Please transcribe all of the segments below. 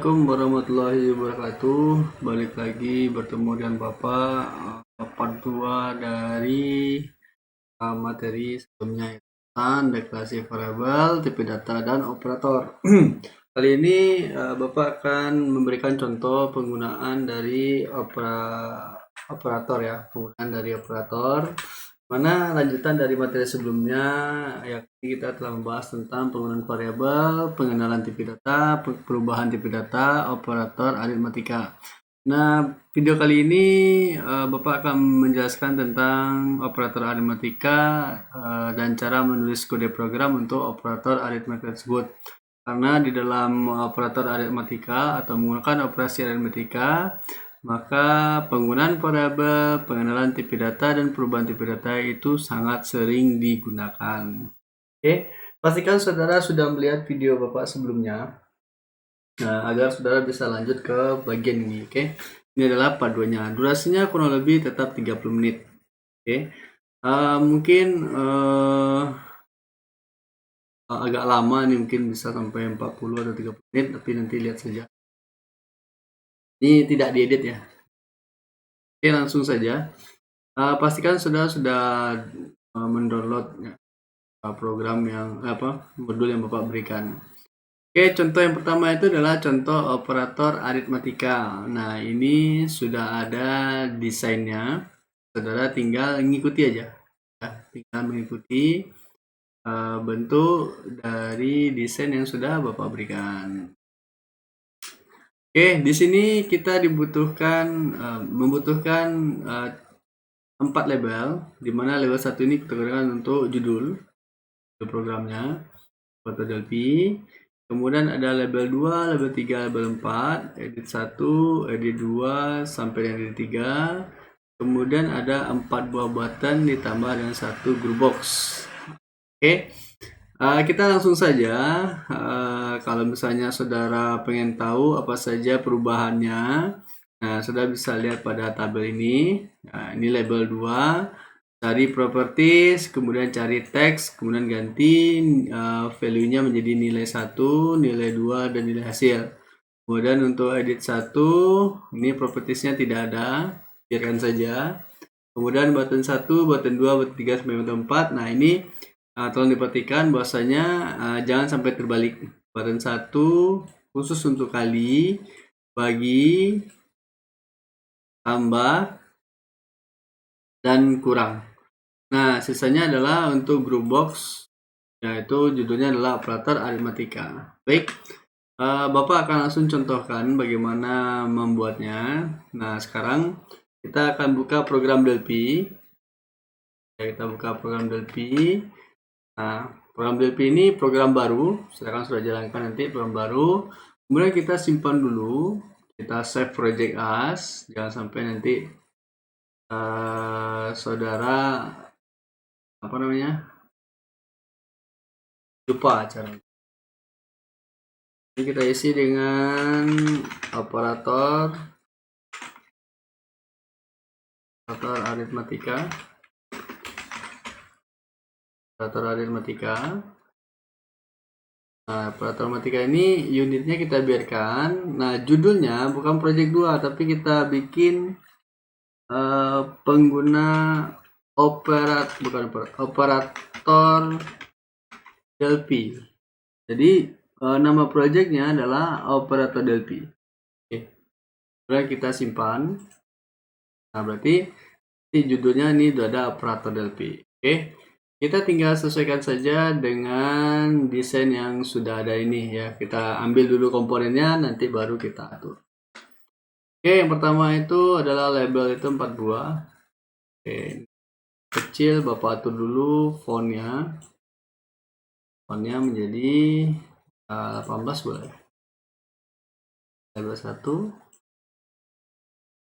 Assalamualaikum warahmatullahi wabarakatuh. Balik lagi bertemu dengan Bapak part 2 dari materi sebelumnya, tentang deklarasi variabel, tipe data, dan operator. Kali ini Bapak akan memberikan contoh penggunaan dari operator ya, penggunaan dari operator. Mana lanjutan dari materi sebelumnya, yakni kita telah membahas tentang penggunaan variabel, pengenalan tipe data, perubahan tipe data, operator aritmatika. Nah, video kali ini Bapak akan menjelaskan tentang operator aritmatika dan cara menulis kode program untuk operator aritmatika tersebut. Karena di dalam operator aritmatika atau menggunakan operasi aritmatika, maka penggunaan variabel, pengenalan tipe data, dan perubahan tipe data itu sangat sering digunakan. Oke, pastikan saudara sudah melihat video Bapak sebelumnya, agar saudara bisa lanjut ke bagian ini. Oke, ini adalah part 2-nya. Durasinya kurang lebih tetap 30 menit. Oke, mungkin agak lama nih, mungkin bisa sampai 40 atau 30 menit, tapi nanti lihat saja. Ini tidak diedit ya. Oke, langsung saja. Pastikan saudara sudah mendownload program yang modul yang Bapak berikan. Oke, contoh yang pertama itu adalah contoh operator aritmatika. Nah, ini sudah ada desainnya. Saudara tinggal mengikuti aja. Ya, tinggal mengikuti bentuk dari desain yang sudah Bapak berikan. Oke, di sini kita membutuhkan 4 label, di mana label 1 ini kita gunakan untuk judul programnya, foto Delphi. Kemudian ada label 2, label 3, label 4, edit 1, edit 2, sampai edit 3. Kemudian ada 4 buah button ditambah dengan 1 group box. Oke. Kita langsung saja. Kalau misalnya saudara pengen tahu apa saja perubahannya, nah saudara bisa lihat pada tabel ini. Nah, ini label 2, cari properties, kemudian cari teks, kemudian ganti value-nya menjadi nilai 1, nilai 2, dan nilai hasil. Kemudian untuk edit 1, ini propertiesnya tidak ada, biarkan saja. Kemudian button 1, button 2, button 3, sampai button 4. Nah, ini tolong diperhatikan bahwasanya jangan sampai terbalik. Button 1 khusus untuk kali, bagi, tambah, dan kurang. Nah, sisanya adalah untuk group box, yaitu judulnya adalah operator aritmatika. Baik, Bapak akan langsung contohkan bagaimana membuatnya. Nah, sekarang kita akan buka program Delphi. Kita buka program Delphi. Nah, program Delphi ini program baru, silakan sudah jalankan nanti program baru. Kemudian kita simpan dulu, kita save project as, jangan sampai nanti saudara lupa cara. Ini kita isi dengan operator aritmatika. Nah, operator aritmatika ini unitnya kita biarkan. Nah, judulnya bukan project 2, tapi kita bikin pengguna operator Delphi. Jadi nama projectnya adalah operator Delphi. Oke, sudah kita simpan. Nah, berarti judulnya ini sudah ada operator Delphi. Oke, kita tinggal sesuaikan saja dengan desain yang sudah ada ini ya. Kita ambil dulu komponennya, nanti baru kita atur. Oke, yang pertama itu adalah label itu 4 buah. Oke, kecil Bapak atur dulu fontnya menjadi 18 boleh. Label 1,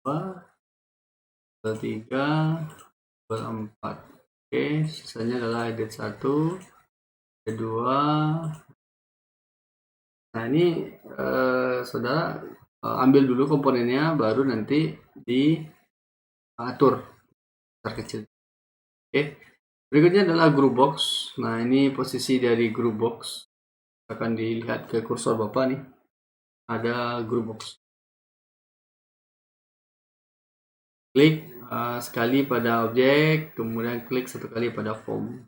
2, label 3, label 4. Oke, sisanya adalah edit 1, edit 2. Nah, ini saudara ambil dulu komponennya, baru nanti diatur terkecil. Oke, berikutnya adalah group box. Nah, ini posisi dari group box akan dilihat ke kursor Bapak nih. ada group box. Klik sekali pada objek, kemudian klik satu kali pada form.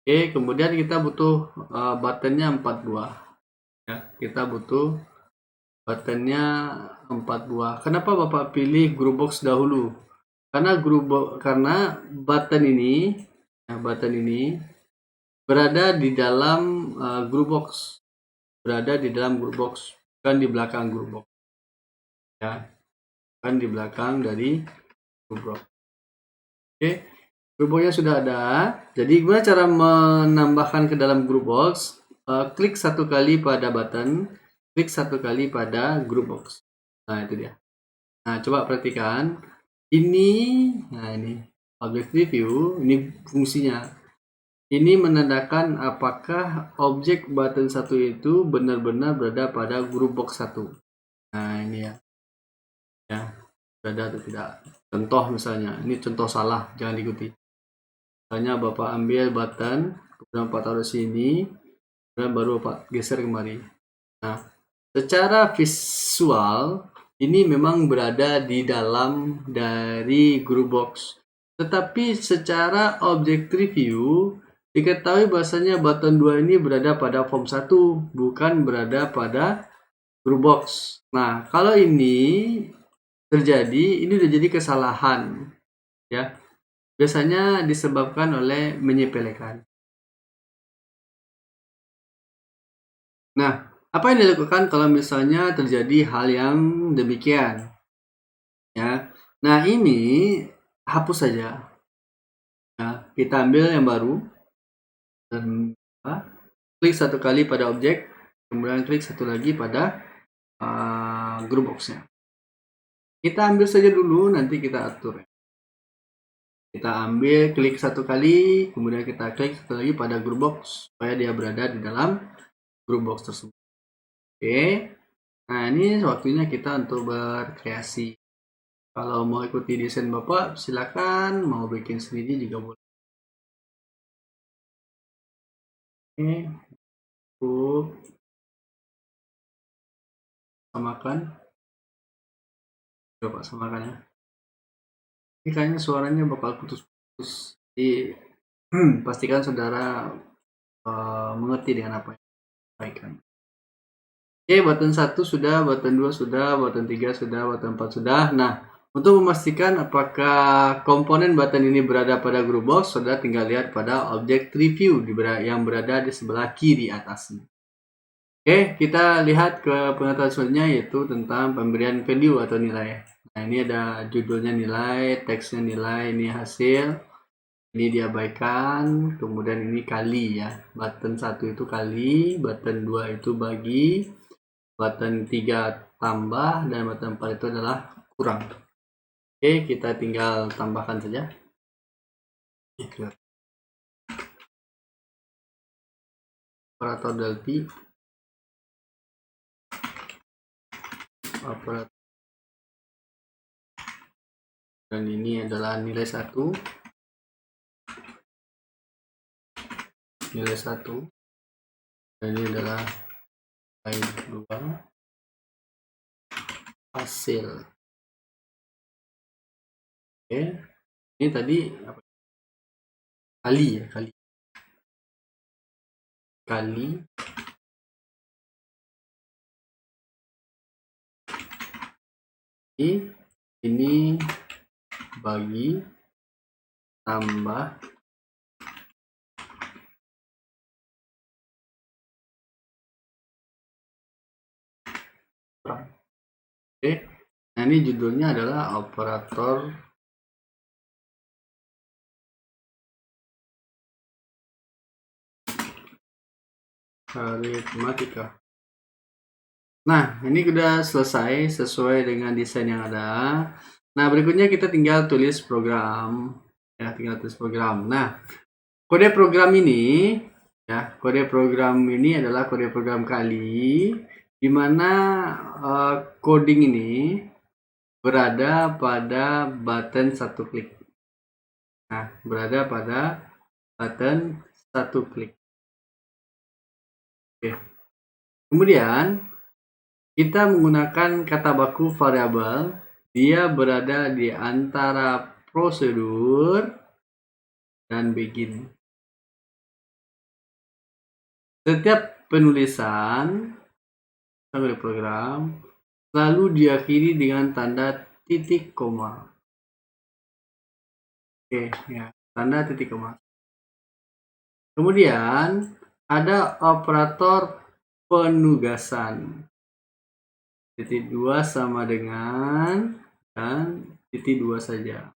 Oke, kemudian kita butuh buttonnya 4 buah. Ya, kita butuh buttonnya 4 buah. Kenapa Bapak pilih group box dahulu? Karena button ini berada di dalam group box, bukan di belakang group box. Ya, bukan di belakang dari group box. Oke, group boxnya sudah ada. Jadi gimana cara menambahkan ke dalam group box? Klik satu kali pada button, klik satu kali pada group box. Nah, itu dia. Nah, coba perhatikan. Ini object review, ini fungsinya. Ini menandakan apakah objek button 1 itu benar-benar berada pada group box 1. Nah, ini ya. Ya, berada atau tidak. Contoh misalnya, ini contoh salah, jangan diikuti. Misalnya Bapak ambil button, kemudian Bapak taruh sini, kemudian baru Bapak geser kemari. Nah, secara visual ini memang berada di dalam dari group box. Tetapi secara object review diketahui bahwasanya button 2 ini berada pada form 1, bukan berada pada group box. Nah, kalau ini terjadi, ini udah jadi kesalahan, ya. Biasanya disebabkan oleh menyepelekan. Nah, apa yang dilakukan kalau misalnya terjadi hal yang demikian? Ya, nah ini hapus saja. Nah, kita ambil yang baru dan klik satu kali pada objek, kemudian klik satu lagi pada group boxnya. Kita ambil saja dulu, nanti kita atur. Kita ambil, klik satu kali, kemudian kita klik satu lagi pada group box supaya dia berada di dalam group box tersebut. Oke, nah ini waktunya kita untuk berkreasi. Kalau mau ikuti desain Bapak, silakan. Mau bikin sendiri juga boleh. Oke, cukup. Samakan. Coba samakan ya. Ini kayaknya suaranya bakal putus-putus. Jadi, pastikan saudara mengerti dengan apa yang disampaikan. Oke, button 1 sudah, button 2 sudah, button 3 sudah, button 4 sudah. Nah, untuk memastikan apakah komponen button ini berada pada group box, saudara tinggal lihat pada objek review yang berada di sebelah kiri atasnya. Oke, kita lihat ke pengetahuan selanjutnya yaitu tentang pemberian value atau nilai. Nah, ini ada judulnya nilai, teksnya nilai, ini hasil. Ini diabaikan, kemudian ini kali ya. Button 1 itu kali, button 2 itu bagi, button 3 tambah, dan button 4 itu adalah kurang. Oke, kita tinggal tambahkan saja. Operator del P. Operator. Dan ini adalah nilai 1. Nilai 1. Dan ini adalah nilai 2. Hasil. Oke. Ini tadi apa? Kali ya, kali. Ini bagi tambah kurang. Oke, nah ini judulnya adalah operator aritmatika. Nah, ini sudah selesai sesuai dengan desain yang ada. Nah, berikutnya kita tinggal tulis program. Ya, tinggal tulis program. Nah, kode program ini adalah kode program kali, di mana coding ini berada pada button satu klik. Nah, berada pada button satu klik. Oke. Kemudian kita menggunakan kata baku variabel, dia berada di antara prosedur dan begin. Setiap penulisan sampai program selalu diakhiri dengan tanda titik koma. Oke, ya, tanda titik koma. Kemudian ada operator penugasan. Titik 2 sama dengan dan titik 2 saja.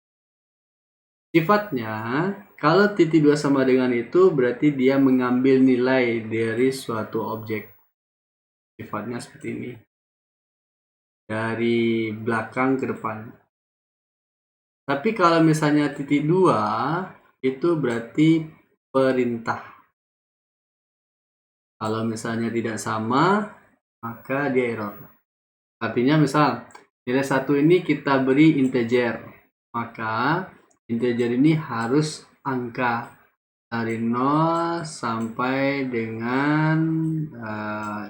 Sifatnya, kalau titik 2 sama dengan itu berarti dia mengambil nilai dari suatu objek. Sifatnya seperti ini. Dari belakang ke depan. Tapi kalau misalnya titik 2 itu berarti perintah. Kalau misalnya tidak sama, maka dia error. Artinya misal nilai 1 ini kita beri integer, maka integer ini harus angka dari 0 sampai dengan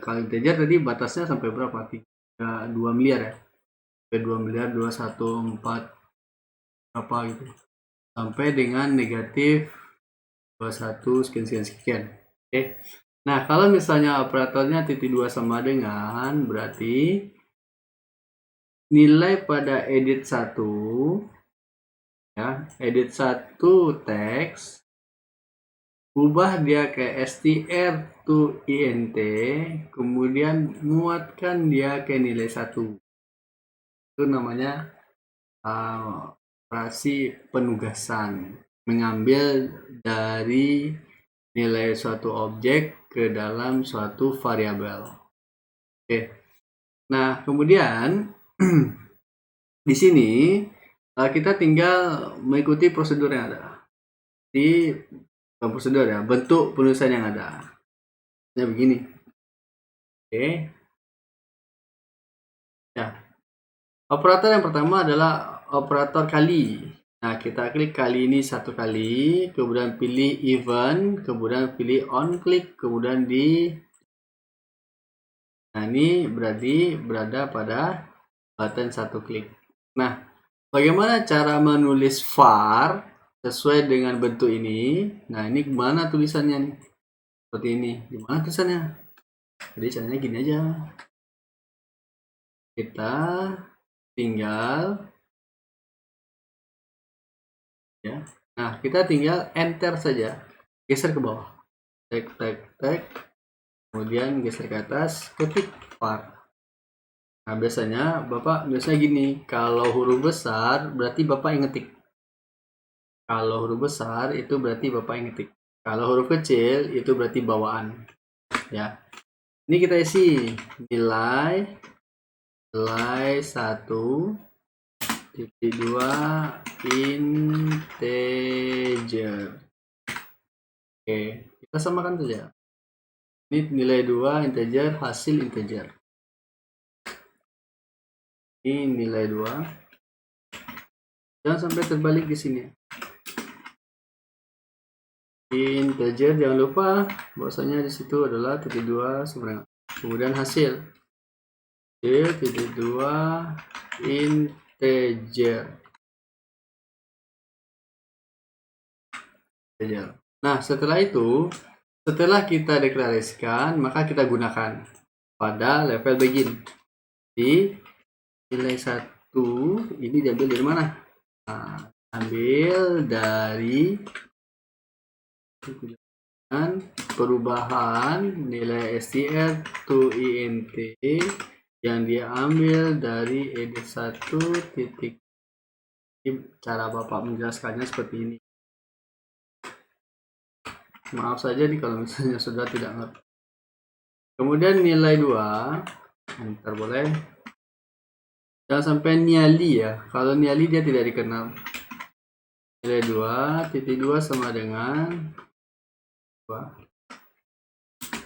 kalau integer tadi batasnya sampai berapa? 2 miliar ya, sampai 2 miliar 214 berapa gitu, sampai dengan negatif 21 sekian. Oke. Nah, kalau misalnya operatornya titik 2 sama dengan, berarti nilai pada edit 1 ya, edit 1 teks, ubah dia ke str to int, kemudian muatkan dia ke nilai 1. Itu namanya operasi penugasan, mengambil dari nilai suatu objek ke dalam suatu variabel. Oke. Nah, kemudian di sini kita tinggal mengikuti prosedur yang ada. Di prosedur ya, bentuk penulisan yang ada. Ya begini. Oke. Ya. Operator yang pertama adalah operator kali. Nah, kita klik kali ini 1 kali, kemudian pilih even, kemudian pilih on click, kemudian nah, ini berarti berada pada button 1 klik. Nah, bagaimana cara menulis var sesuai dengan bentuk ini? Nah, ini gimana tulisannya nih? Seperti ini. Gimana tulisannya? Jadi caranya gini aja. Kita tinggal ya. Nah, kita tinggal enter saja. Geser ke bawah. Tek. Kemudian geser ke atas, ketik var. Nah, biasanya gini, kalau huruf besar berarti Bapak yang ngetik. Kalau huruf besar itu berarti Bapak yang ngetik. Kalau huruf kecil itu berarti bawaan. Ya. Ini kita isi nilai 1 titik 2 integer. Oke, kita samakan saja. Ini nilai 2 integer, hasil integer. Ini nilai 2. Jangan sampai terbalik di sini. Integer, jangan lupa bahwasanya di situ adalah titik 2 sebenarnya. Kemudian hasil titik 2 integer. Nah, setelah itu, setelah kita deklarasikan, maka kita gunakan pada level begin. Di nilai 1 ini diambil dari mana? Nah, ambil dari perubahan nilai str to int yang diambil dari edit 1 titik. Cara Bapak menjelaskannya seperti ini. Maaf saja nih kalau misalnya sudah tidak ngerti. Kemudian nilai 2, enter boleh. Jangan sampai niali ya. Kalau niali dia tidak dikenal. Nilai 2 titik 2 sama dengan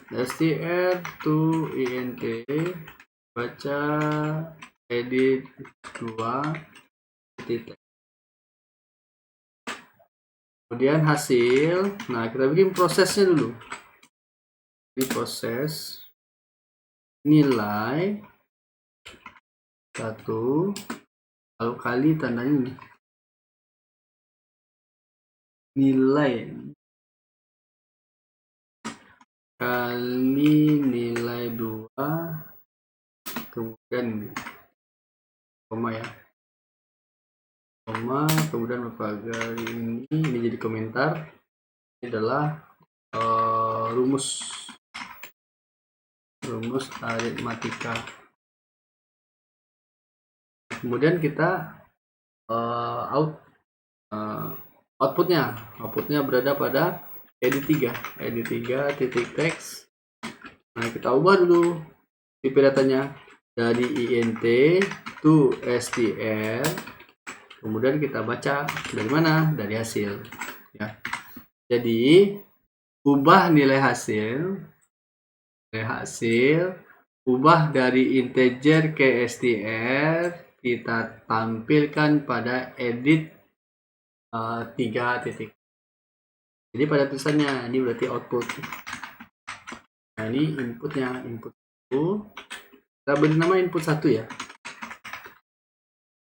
str to int baca edit 2 titik. Kemudian hasil. Nah, kita bikin prosesnya dulu. Ini proses nilai 1, lalu kali tandanya ini. Nilai kali nilai 2, kemudian koma ya, koma, kemudian pagar ini jadi komentar. Ini adalah rumus aritmatika. Kemudian kita outputnya berada pada ed3 titik teks. Nah, kita ubah dulu tipe datanya dari int to str, kemudian kita baca dari mana, dari hasil ya. Jadi ubah nilai hasil, ubah dari integer ke str, kita tampilkan pada edit 3 titik. Jadi pada tulisannya ini berarti output. Nah, ini inputnya, input 1. Kita beri nama input 1 ya.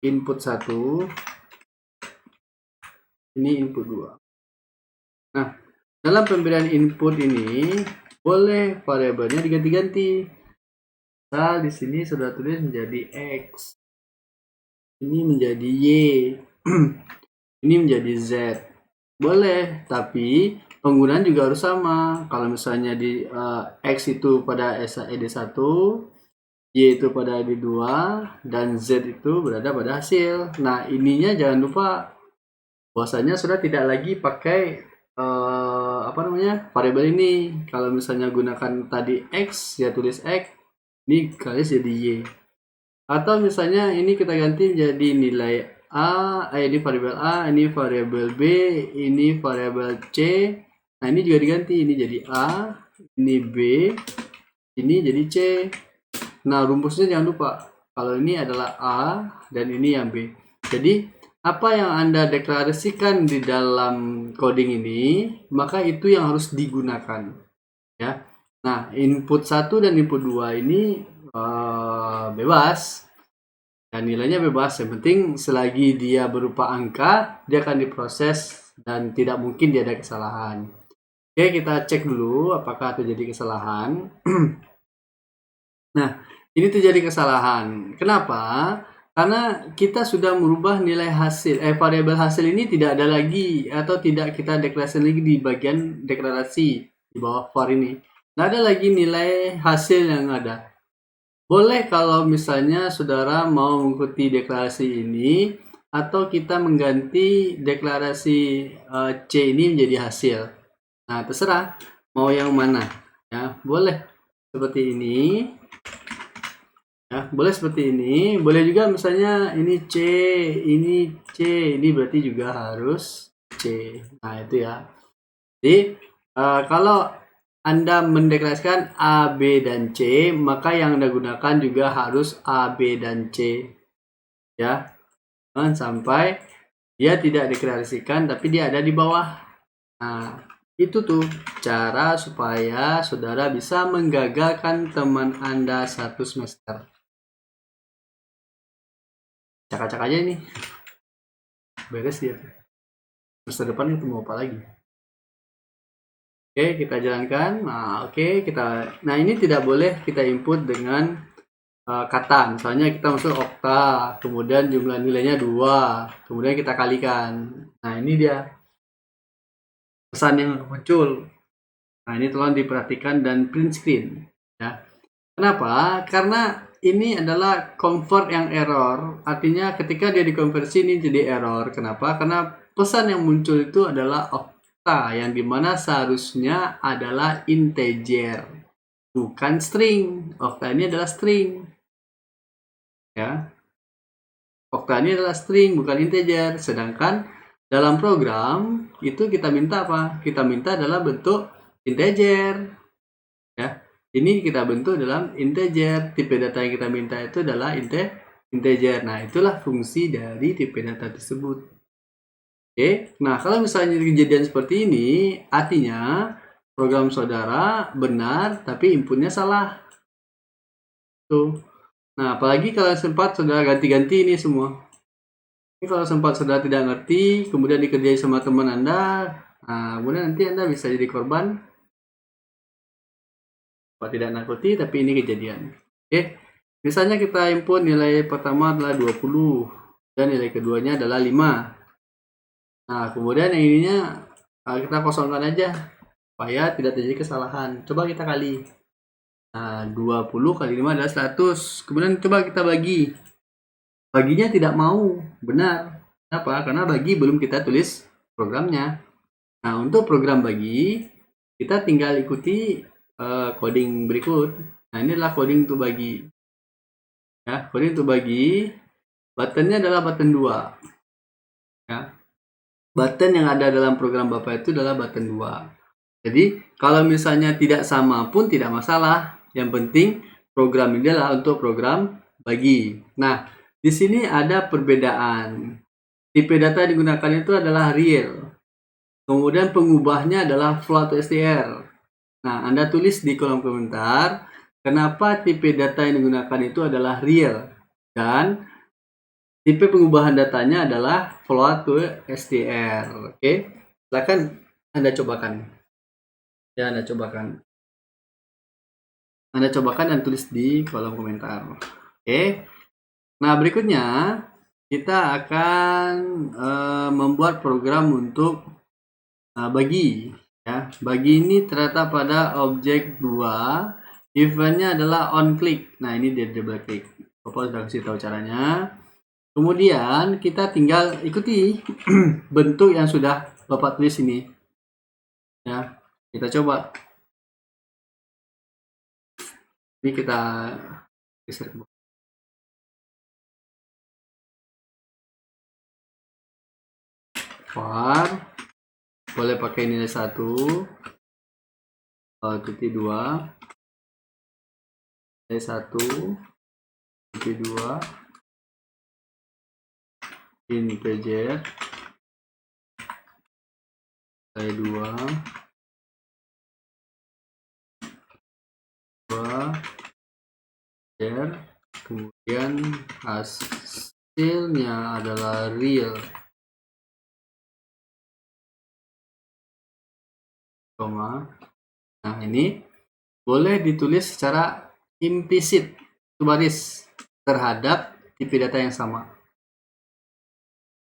Input 1. Ini input 2. Nah, dalam pemberian input ini boleh variabelnya diganti-ganti. Nah, di sini sudah tulis menjadi X. Ini menjadi Y. Ini menjadi Z. Boleh, tapi penggunaan juga harus sama. Kalau misalnya di X itu pada ed1, Y itu pada ed2, dan Z itu berada pada hasil. Nah, ininya jangan lupa bahwasanya sudah tidak lagi pakai variabel ini. Kalau misalnya gunakan tadi X, ya tulis X, ini kali jadi Y. Atau misalnya ini kita ganti menjadi nilai A, ini variabel A, ini variabel B, ini variabel C. Nah, ini juga diganti, ini jadi A, ini B, ini jadi C. Nah, rumusnya jangan lupa, kalau ini adalah A dan ini yang B. Jadi apa yang Anda deklarasikan di dalam coding ini, maka itu yang harus digunakan ya. Nah, input 1 dan input 2 ini bebas, dan nilainya bebas. Yang penting selagi dia berupa angka, dia akan diproses dan tidak mungkin dia ada kesalahan. Oke, kita cek dulu apakah terjadi kesalahan. Nah, ini terjadi kesalahan. Kenapa? Karena kita sudah merubah nilai hasil, variabel hasil ini tidak ada lagi, atau tidak kita deklarasi lagi di bagian deklarasi di bawah var ini. Nggak ada lagi nilai hasil yang ada. Boleh kalau misalnya saudara mau mengikuti deklarasi ini, atau kita mengganti deklarasi C ini menjadi hasil. Nah, terserah mau yang mana ya. Boleh seperti ini ya, boleh seperti ini. Boleh juga misalnya ini C, ini berarti juga harus C. Nah, itu ya. Jadi kalau Anda mendeklarasikan A, B, dan C, maka yang Anda gunakan juga harus A, B, dan C. Ya, jangan sampai dia tidak deklarasikan tapi dia ada di bawah. Nah, itu tuh cara supaya saudara bisa menggagalkan teman Anda satu semester. Cak-cak aja ini. Beres dia. Semester depan itu mau apa lagi? Oke, kita jalankan. Nah, nah ini tidak boleh kita input dengan kata. Misalnya kita masuk okta, kemudian jumlah nilainya 2, kemudian kita kalikan. Nah, ini dia pesan yang muncul. Nah, ini tolong diperhatikan dan print screen ya. Kenapa? Karena ini adalah convert yang error. Artinya ketika dia dikonversi ini jadi error. Kenapa? Karena pesan yang muncul itu adalah yang dimana seharusnya adalah integer, bukan string. Okta ini adalah string ya. Okta ini adalah string, bukan integer. Sedangkan dalam program itu kita minta apa? Kita minta adalah bentuk integer ya. Ini kita bentuk dalam integer. Tipe data yang kita minta itu adalah integer. Nah, itulah fungsi dari tipe data tersebut. Oke, nah kalau misalnya kejadian seperti ini, artinya program saudara benar, tapi inputnya salah. Tuh, Nah, apalagi kalau sempat saudara ganti-ganti ini semua. Ini kalau sempat saudara tidak ngerti, kemudian dikerjai sama teman Anda, nah, kemudian nanti Anda bisa jadi korban. Pak tidak nakuti, tapi ini kejadian. Oke, misalnya kita input nilai pertama adalah 20, dan nilai keduanya adalah 5. Nah, kemudian yang ininya kita kosongkan aja, supaya tidak terjadi kesalahan. Coba kita kali. Nah, 20 kali 5 adalah 100. Kemudian coba kita bagi. Baginya tidak mau, benar. Kenapa? Karena bagi belum kita tulis programnya. Nah, untuk program bagi, kita tinggal ikuti coding berikut. Nah, ini adalah coding untuk bagi. Ya, coding untuk bagi. Buttonnya adalah button 2. Ya. Button yang ada dalam program Bapak itu adalah button 2. Jadi, kalau misalnya tidak sama pun tidak masalah. Yang penting program ini adalah untuk program bagi. Nah, di sini ada perbedaan. Tipe data yang digunakan itu adalah real. Kemudian pengubahnya adalah float atau str. Nah, Anda tulis di kolom komentar kenapa tipe data yang digunakan itu adalah real. Dan tipe pengubahan datanya adalah float to str. Oke, silakan Anda cobakan. Ya, Anda cobakan. Anda cobakan dan tulis di kolom komentar. Oke. Nah, berikutnya kita akan membuat program untuk bagi. Ya, bagi ini terletak pada objek 2. Eventnya adalah on click. Nah, ini dia double click. Bapak sudah kasih tahu caranya. Kemudian kita tinggal ikuti bentuk yang sudah Bapak tulis ini. Ya, kita coba. Ini kita geser ke bawah. For boleh pakai nilai 1, titik 2, nilai 1, titik 2, integer, nilai 2, 2, kemudian hasilnya adalah real, koma. Nah, ini boleh ditulis secara implisit baris terhadap tipe data yang sama.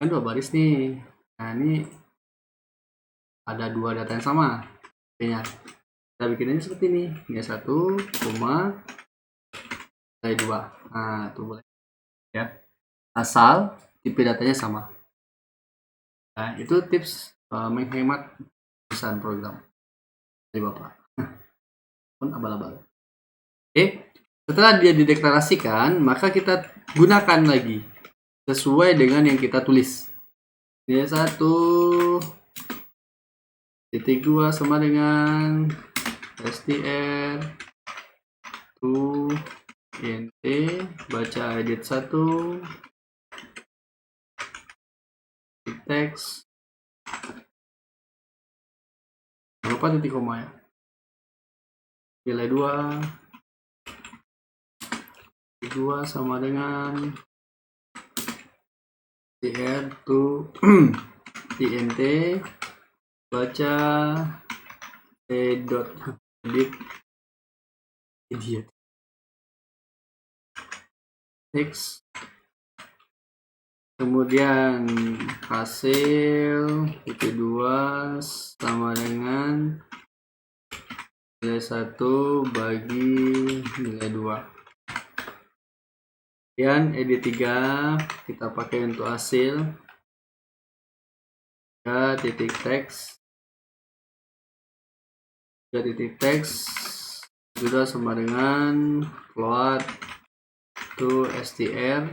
Kan 2 baris nih. Nah, ini ada 2 data yang sama. Artinya kita bikinnya seperti ini. Ini 1, nilai 2. Nah, itu boleh. Ya. Asal tipe datanya sama. Nah, itu tips menghemat pesan program dari Bapak. Pun abal-abal. Oke, setelah dia dideklarasikan, maka kita gunakan lagi sesuai dengan yang kita tulis. Nilai 1, titik 2 sama dengan str to int baca edit 1 teks, jangan lupa titik koma ya. Nilai 2 sama dengan str to int baca edit teks, kemudian hasil titik 2 sama dengan nilai 1 bagi nilai 2. Kemudian edit 3 kita pakai untuk hasil, titik teks, titik teks sudah sama dengan float to str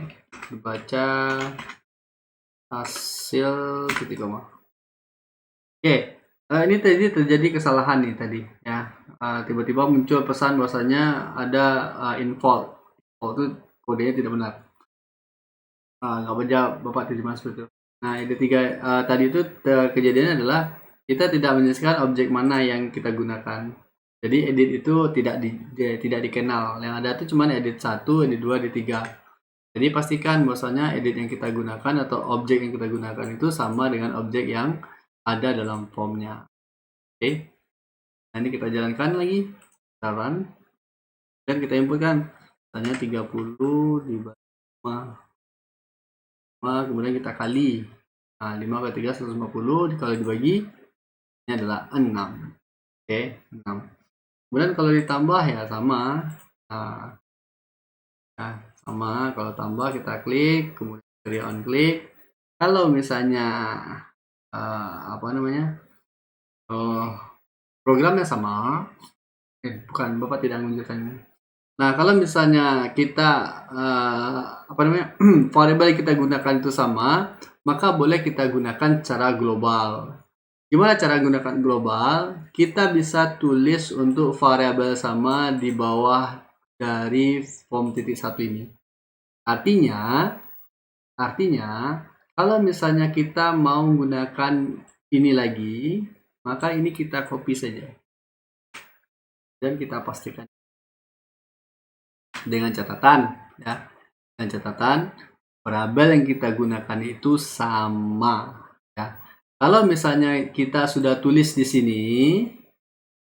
dibaca hasil titik koma. Oke, ini tadi terjadi kesalahan nih tadi ya. Tiba-tiba muncul pesan bahwasanya ada involved. Itu kodenya tidak benar. Nggak baca Bapak terjemah seperti itu. Nah, edit 3 tadi itu kejadiannya adalah kita tidak menyelesaikan objek mana yang kita gunakan. Jadi edit itu tidak dikenal. Yang ada itu cuma edit 1, edit 2, edit 3. Jadi pastikan bahwasanya edit yang kita gunakan atau objek yang kita gunakan itu sama dengan objek yang ada dalam formnya. Oke. Nah, ini kita jalankan lagi. Run. Dan kita inputkan. Misalnya 30 dibagi 5. Kemudian kita kali. Nah, 5 kali 3 150 kalau dibagi ini adalah 6. Oke, 6. Kemudian kalau ditambah ya sama. Nah, sama kalau tambah kita klik, kemudian dari on klik. Kalau misalnya programnya sama, bukan, Bapak tidak menunjukkannya. Nah, kalau misalnya kita variabel yang kita gunakan itu sama, maka boleh kita gunakan cara global. Gimana cara gunakan global? Kita bisa tulis untuk variabel sama di bawah dari form titik 1 ini. Artinya kalau misalnya kita mau menggunakan ini lagi, maka ini kita copy saja. Dan kita pastikan dengan catatan ya. Dengan catatan variabel yang kita gunakan itu sama ya. Kalau misalnya kita sudah tulis di sini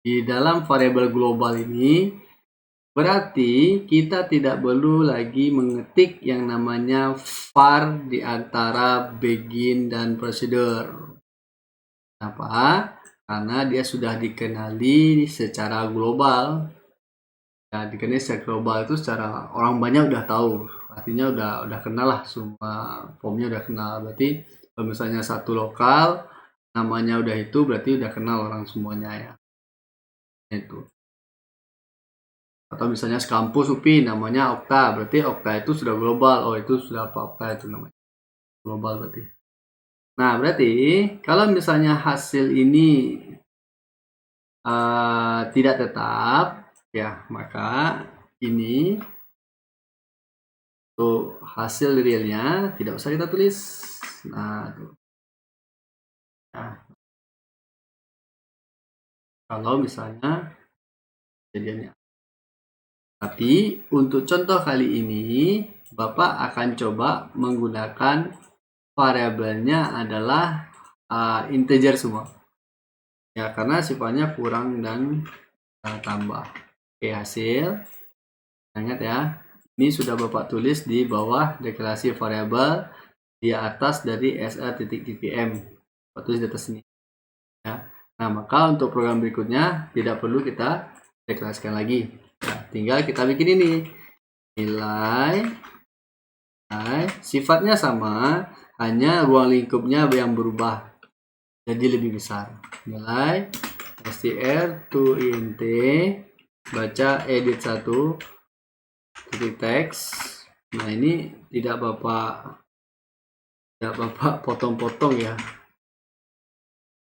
di dalam variabel global ini, berarti kita tidak perlu lagi mengetik yang namanya var di antara begin dan procedure. Kenapa? Karena dia sudah dikenali secara global. Ya, dikenali secara global itu secara orang banyak udah tahu. Artinya udah kenal lah, semua formnya udah kenal. Berarti kalau misalnya satu lokal namanya udah itu, berarti udah kenal orang semuanya ya. Itu. Atau misalnya sekampus UPI namanya Okta, berarti Okta itu sudah global. Oh, itu sudah apa Okta itu namanya global berarti. Nah, berarti kalau misalnya hasil ini tidak tetap ya, maka ini untuk hasil realnya tidak usah kita tulis. Nah, tuh. Nah, kalau misalnya kejadiannya. Tapi untuk contoh kali ini, Bapak akan coba menggunakan variabelnya adalah integer semua. Ya, karena sifatnya kurang dan tambah. Oke, hasil. Ingat ya, ini sudah Bapak tulis di bawah deklarasi variabel di atas dari sr.ppm. Bapak tulis di atas sini. Ya. Nah, maka untuk program berikutnya tidak perlu kita deklarasikan lagi. Nah, tinggal kita bikin ini. Nilai sifatnya sama, hanya ruang lingkupnya yang berubah jadi lebih besar. Nilai str to int baca edit 1 titik teks. Nah, ini tidak Bapak potong-potong ya.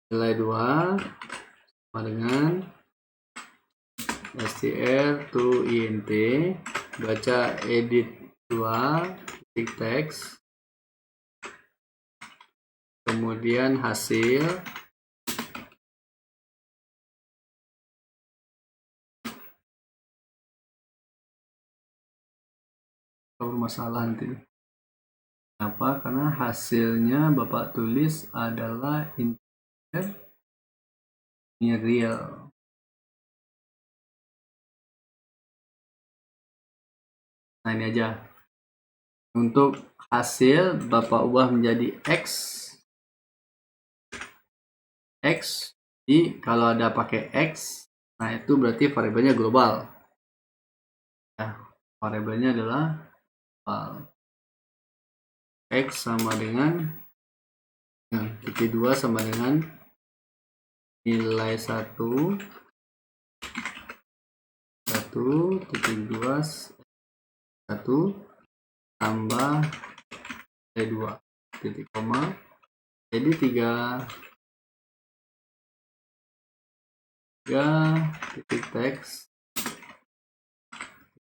Nilai 2 sama dengan str to int baca edit 2 titik teks, kemudian hasil bermasalah nanti. Kenapa? Karena hasilnya Bapak tulis adalah integer ini real. Nah, ini aja. Untuk hasil Bapak ubah menjadi X. Jadi kalau ada pakai X, nah itu berarti variabelnya global. Ya, variabelnya adalah global. X sama dengan titik 2 sama dengan nilai 1 titik 2 1 tambah nilai 2 titik koma, jadi 3 titik teks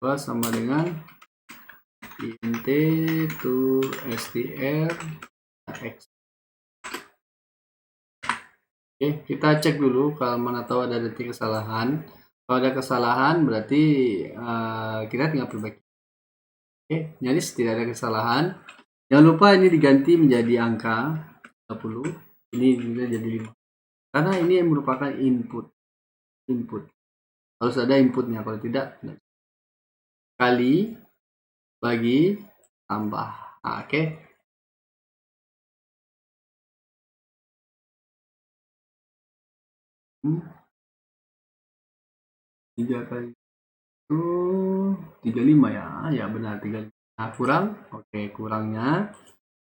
2 sama dengan int to str x. Oke, kita cek dulu kalau mana tahu ada detik kesalahan. Kalau ada kesalahan berarti kita tinggal perbaiki. Oke, nyaris tidak ada kesalahan. Jangan lupa ini diganti menjadi angka 30. Ini jadi 5. Karena ini merupakan input. Harus ada inputnya, kalau tidak kali bagi tambah. Nah, oke. Hmm. 3 kali itu 35 ya. Ya benar 35. Nah, kurang. Oke, kurangnya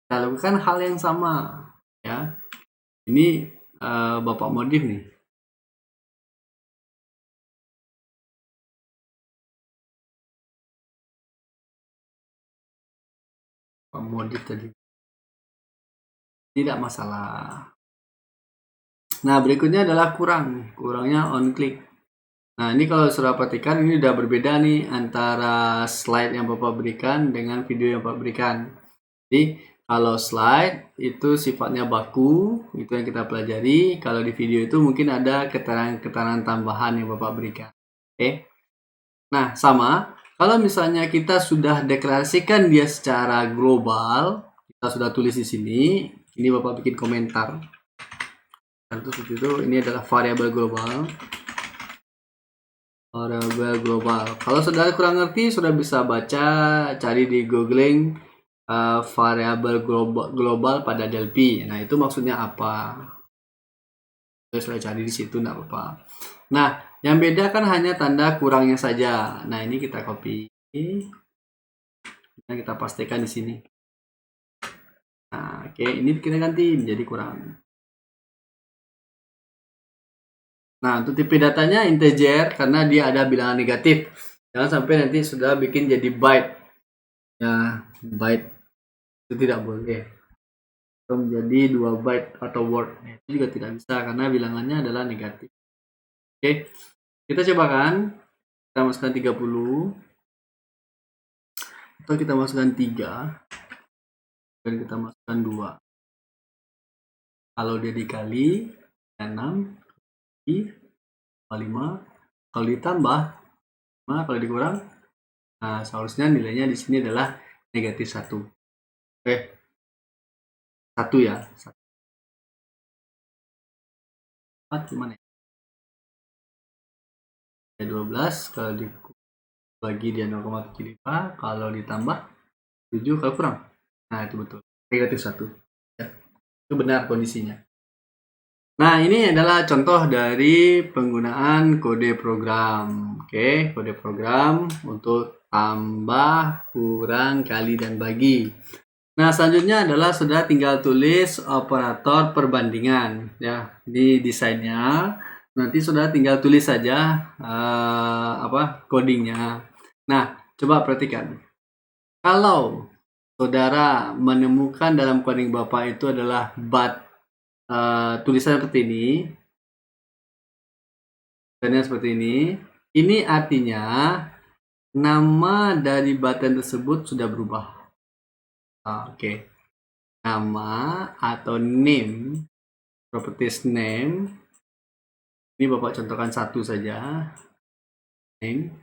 kita lakukan hal yang sama ya. Ini Bapak modif nih. Bapak modif tadi. Tidak masalah. Nah, berikutnya adalah kurangnya on click. Nah, ini kalau sudah perhatikan ini udah berbeda nih antara slide yang Bapak berikan dengan video yang Bapak berikan. Jadi, kalau slide itu sifatnya baku, itu yang kita pelajari. Kalau di video itu mungkin ada keterangan-keterangan tambahan yang Bapak berikan. Oke. Nah, sama. Kalau misalnya kita sudah deklarasikan dia secara global, kita sudah tulis di sini, ini Bapak bikin komentar. Dan seperti itu, ini adalah variabel global. Variabel global. Kalau saudara kurang ngerti, sudah bisa baca, cari di googling variabel global pada Delphi. Nah, itu maksudnya apa? Sudah cari di situ, enggak apa-apa. Nah, yang beda kan hanya tanda kurangnya saja. Nah, ini kita copy. Nah, kita pastikan di sini. Nah, oke, ini kita ganti menjadi kurang. Nah, untuk tipe datanya integer karena dia ada bilangan negatif. Jangan sampai nanti sudah bikin jadi byte. Ya, byte itu tidak boleh. Atau menjadi 2 byte atau word. Nah, itu juga tidak bisa karena bilangannya adalah negatif. Oke, kita coba kan. Kita masukkan 30. Atau kita masukkan 3. Dan kita masukkan 2. Kalau dia dikali 6, 5. Kalau ditambah 5, kalau dikurang, nah seharusnya nilainya di sini adalah negatif 1. Oke. 1 ya. 4 gimana ya? 12 kalau dibagi dia 0,75, kalau ditambah 7 kalau kurang. Nah, itu betul. Negatif 1. Ya. Itu benar kondisinya. Nah, ini adalah contoh dari penggunaan kode program. Oke, kode program untuk tambah, kurang, kali, dan bagi. Nah, selanjutnya adalah sudah tinggal tulis operator perbandingan. Ya, di desainnya. Nanti sudah tinggal tulis saja codingnya. Nah, coba perhatikan. Kalau saudara menemukan dalam coding Bapak itu adalah tulisan seperti ini, ini artinya nama dari button tersebut sudah berubah. Oke. Nama atau name, properties name, ini Bapak contohkan satu saja. Name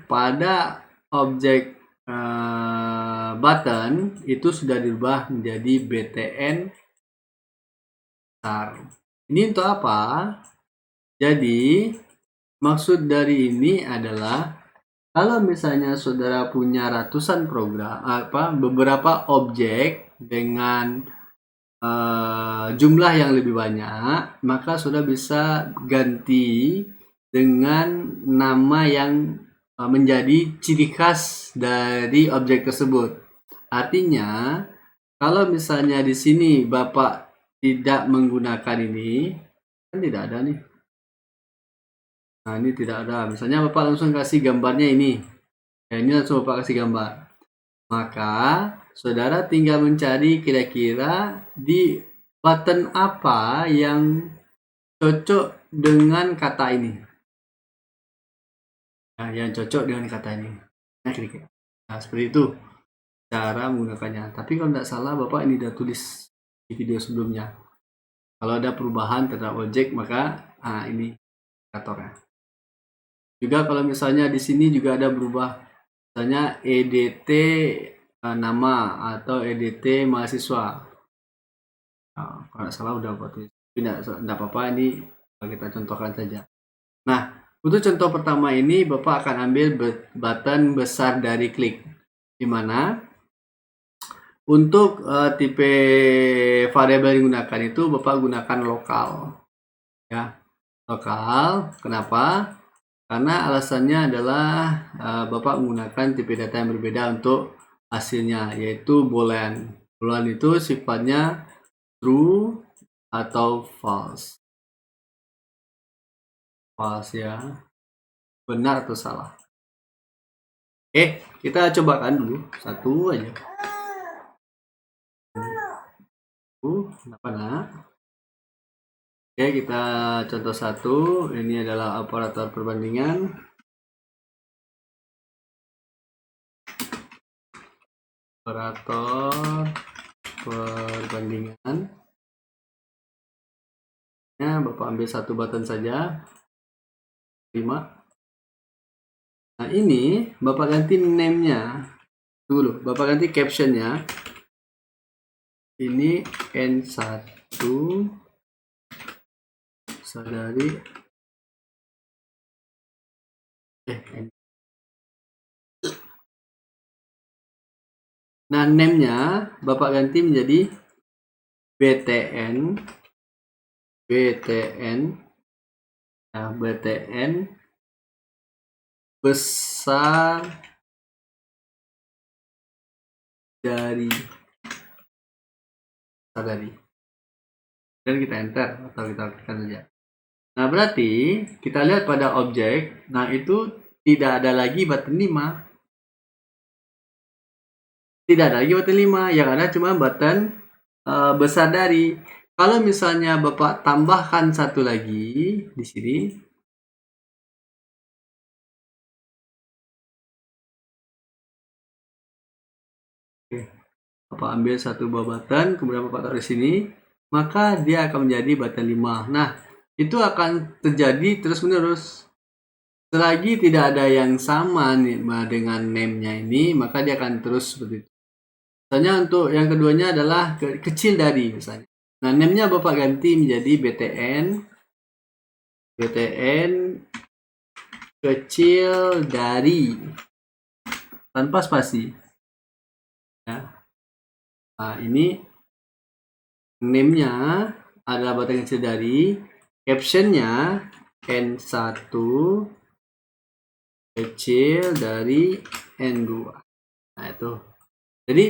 pada objek button itu sudah dirubah menjadi btn star. Ini untuk apa? Jadi maksud dari ini adalah kalau misalnya saudara punya ratusan program, beberapa objek dengan jumlah yang lebih banyak, maka sudah bisa ganti dengan nama yang menjadi ciri khas dari objek tersebut. Artinya, kalau misalnya di sini Bapak tidak menggunakan ini, kan tidak ada nih. Nah, ini tidak ada. Misalnya Bapak langsung kasih gambarnya ini. Ya, ini langsung Bapak kasih gambar. Maka, saudara tinggal mencari kira-kira di button apa yang cocok dengan kata ini. Nah, yang cocok dengan kata ini. Nah, kira-kira. Nah, seperti itu cara menggunakannya. Tapi kalau tidak salah, Bapak ini sudah tulis di video sebelumnya. Kalau ada perubahan terhadap objek, maka ini indikatornya. Juga kalau misalnya di sini juga ada berubah, misalnya EDT nama atau EDT mahasiswa. Nah, kalau nggak salah udah buat tulis, tidak apa-apa, ini kita contohkan saja. Nah, untuk contoh pertama ini Bapak akan ambil button besar dari klik, di mana untuk tipe variabel yang digunakan itu Bapak gunakan lokal, ya, lokal. Kenapa? Karena alasannya adalah Bapak menggunakan tipe data yang berbeda untuk hasilnya, yaitu boolean. Boolean itu sifatnya true atau false. False ya, benar atau salah. Oke, kita cobakan dulu satu aja. Kenapa nak? Oke, kita contoh satu. Ini adalah operator perbandingan. Operator perbandingan. Ya, Bapak ambil satu button saja. 5. Nah, ini Bapak ganti name-nya. Dulu, Bapak ganti caption-nya. Ini N1 sadari Nah, name-nya Bapak ganti menjadi BTN nah, BTN besar dari dan kita enter atau kita tekan saja. Nah, berarti kita lihat pada objek, nah itu tidak ada lagi button 5. Tidak ada lagi button 5, yang ada cuma button besar dari. Kalau misalnya Bapak tambahkan satu lagi di sini, oke, Bapak ambil satu buah button, kemudian Bapak taruh di sini, maka dia akan menjadi button 5. Nah, itu akan terjadi terus-menerus. Selagi tidak ada yang sama nih dengan name-nya ini, maka dia akan terus seperti itu. Misalnya untuk yang keduanya adalah kecil dari misalnya. Nah, name-nya Bapak ganti menjadi BTN kecil dari tanpa spasi. Ya. Nah, ini name-nya adalah button kecil dari, caption-nya N1 kecil dari N2. Nah, itu. Jadi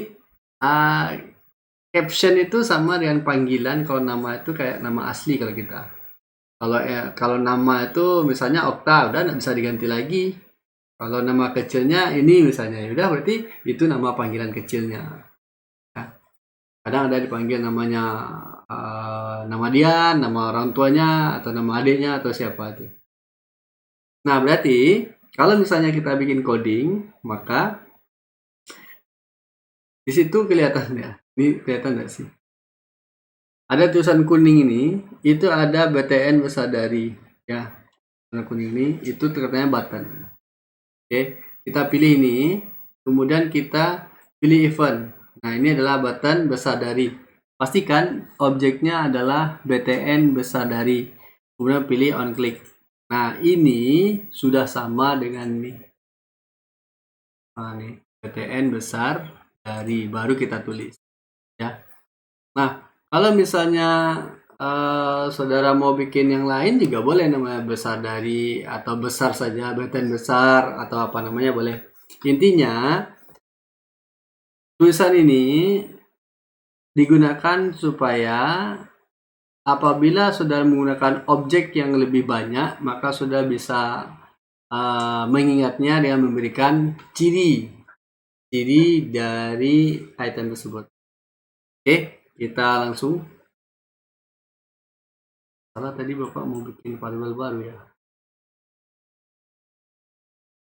caption itu sama dengan panggilan. Kalau nama itu kayak nama asli kalau kita. Kalau nama itu misalnya Okta, udah nggak bisa diganti lagi. Kalau nama kecilnya ini misalnya, udah berarti itu nama panggilan kecilnya. Nah, kadang ada dipanggil namanya nama dia, nama orang tuanya, atau nama adiknya, atau siapa itu. Nah, berarti kalau misalnya kita bikin coding, maka di situ kelihatan ya. Ini kelihatan nggak sih? Ada tulisan kuning ini, itu ada BTN besar dari, ya. Warna kuning ini, itu ternyata button. Oke, kita pilih ini, kemudian kita pilih event. Nah, ini adalah button besar dari. Pastikan objeknya adalah BTN besar dari. Kemudian pilih on click. Nah, ini sudah sama dengan ini. Nah, ini BTN besar dari, baru kita tulis. Ya. Nah, kalau misalnya saudara mau bikin yang lain juga boleh, namanya besar dari atau besar saja, BTN besar atau apa namanya boleh. Intinya tulisan ini digunakan supaya apabila saudara menggunakan objek yang lebih banyak, maka saudara bisa mengingatnya dengan memberikan ciri dari item tersebut. Oke, kita langsung. Karena tadi Bapak mau bikin variabel baru ya.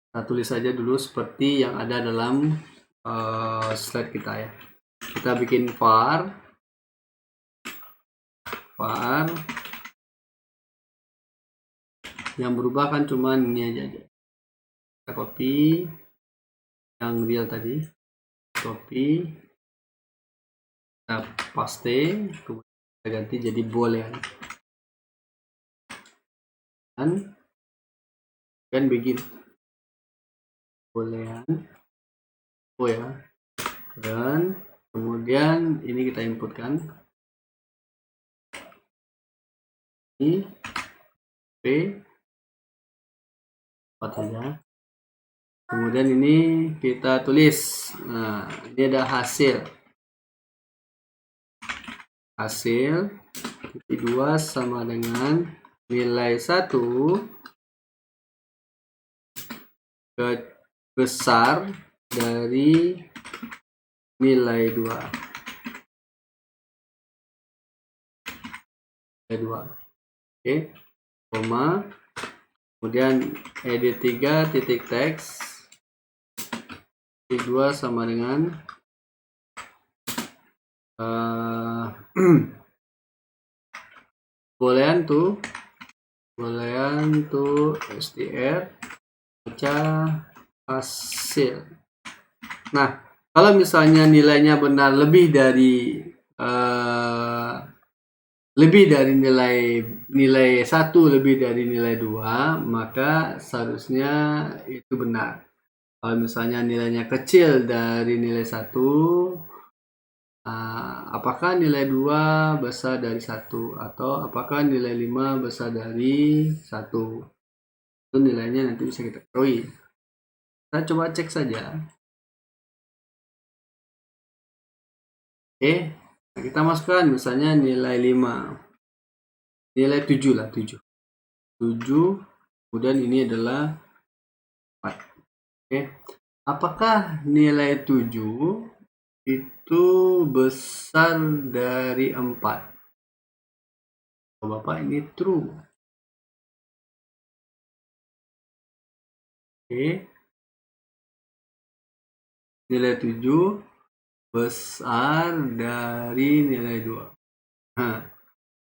Kita tulis saja dulu seperti yang ada dalam slide kita ya. Kita bikin var Yang berubah kan cuma ini aja. Kita copy yang real tadi, copy, kita paste, kemudian kita ganti jadi boolean. Dan begini boolean, oh ya, dan kemudian ini kita inputkan ini p saja. Kemudian ini kita tulis, nah ini ada hasil 2 sama dengan nilai 1 besar dari nilai 2. Oke, koma, kemudian edit 3 titik teks 2 sama dengan boolean to str baca hasil. Nah, kalau misalnya nilainya benar lebih dari nilai 1 lebih dari nilai 2, maka seharusnya itu benar. Kalau misalnya nilainya kecil dari nilai 1, apakah nilai 2 besar dari 1 atau apakah nilai 5 besar dari 1? Itu nilainya nanti bisa kita ketahui. Kita coba cek saja. Oke, nah kita masukkan misalnya nilai 5, nilai 7 lah, 7, kemudian ini adalah 4. Oke, apakah nilai 7 itu besar dari 4? Oh, Bapak, ini true. Oke, nilai 7 besar dari nilai 2. Nah,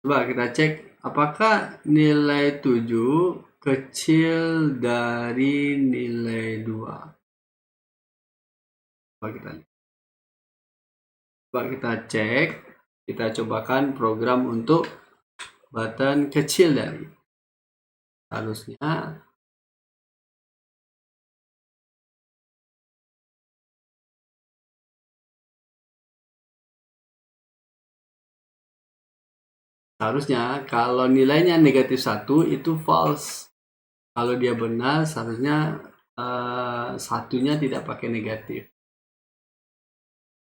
coba kita cek apakah nilai 7 kecil dari nilai 2. Coba kita cek, kita cobakan program untuk button kecil dari. Seharusnya kalau nilainya negatif 1 itu false. Kalau dia benar, seharusnya satunya tidak pakai negatif.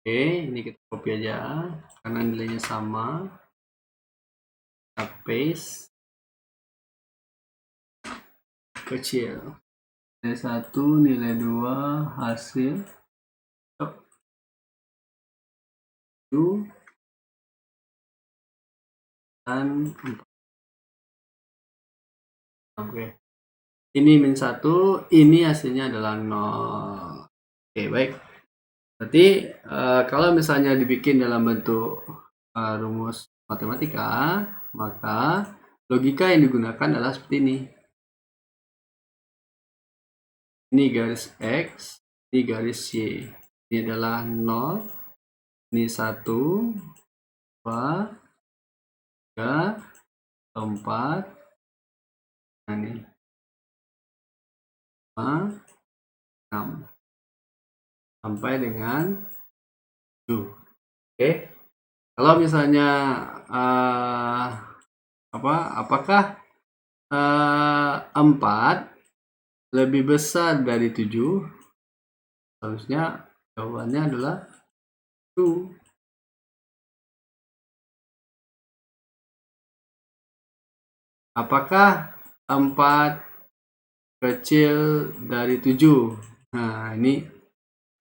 Oke, ini kita copy aja karena nilainya sama. Kita paste. Kecil. Nilai 1, nilai 2, hasil. Dan 4. Oke. Ini min 1, ini hasilnya adalah 0. Oke, baik. Berarti kalau misalnya dibikin dalam bentuk rumus matematika, maka logika yang digunakan adalah seperti ini. Ini garis X, ini garis Y. Ini adalah 0, ini 1, 2, 3, 4, nah ini 5, 6. Sampai dengan 7. Oke. Kalau misalnya apakah 4 lebih besar dari 7? Harusnya jawabannya adalah 2. Apakah 4 kecil dari 7? Nah, ini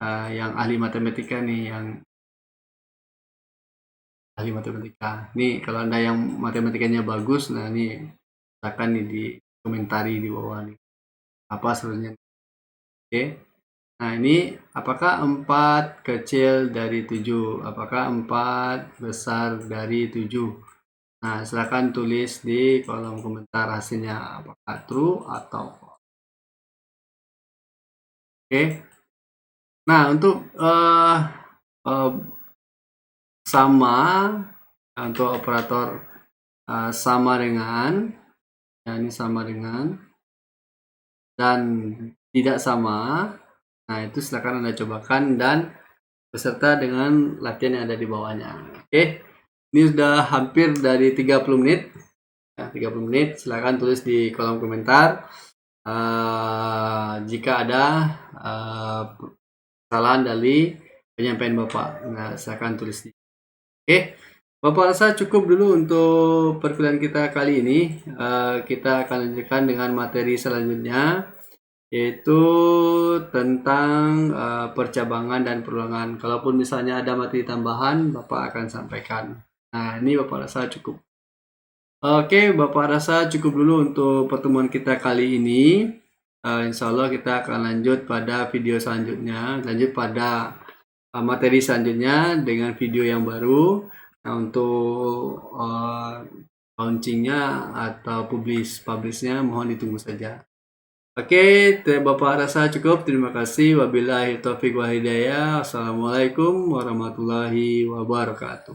yang ahli matematika nih, yang ahli matematika. Nih, kalau Anda yang matematikanya bagus, nah ini silakan nih di komentari di bawah nih. Apa sebenarnya? Oke. Nah, ini apakah 4 kecil dari 7? Apakah 4 besar dari 7? Nah, silakan tulis di kolom komentar hasilnya apakah true atau false. Oke. Nah, untuk sama untuk operator sama dengan, ya ini sama dengan dan tidak sama. Nah, itu silakan Anda cobakan dan beserta dengan latihan yang ada di bawahnya. Oke. Ini sudah hampir dari 30 menit. Ya, 30 menit. Silakan tulis di kolom komentar jika ada kesalahan dari penyampaian Bapak. Nah, silakan tulis di. Oke. Bapak rasa cukup dulu untuk perkuliahan kita kali ini. Kita akan lanjutkan dengan materi selanjutnya, yaitu tentang percabangan dan perulangan. Kalaupun misalnya ada materi tambahan, Bapak akan sampaikan. Nah, ini Bapak rasa cukup. Oke, Bapak rasa cukup dulu untuk pertemuan kita kali ini. Insya Allah kita akan lanjut pada video selanjutnya, lanjut pada materi selanjutnya dengan video yang baru. Nah, untuk launchingnya atau publishnya mohon ditunggu saja. Oke, Bapak rasa cukup. Terima kasih. Wabillahi taufiq wal hidayah. Assalamualaikum warahmatullahi wabarakatuh.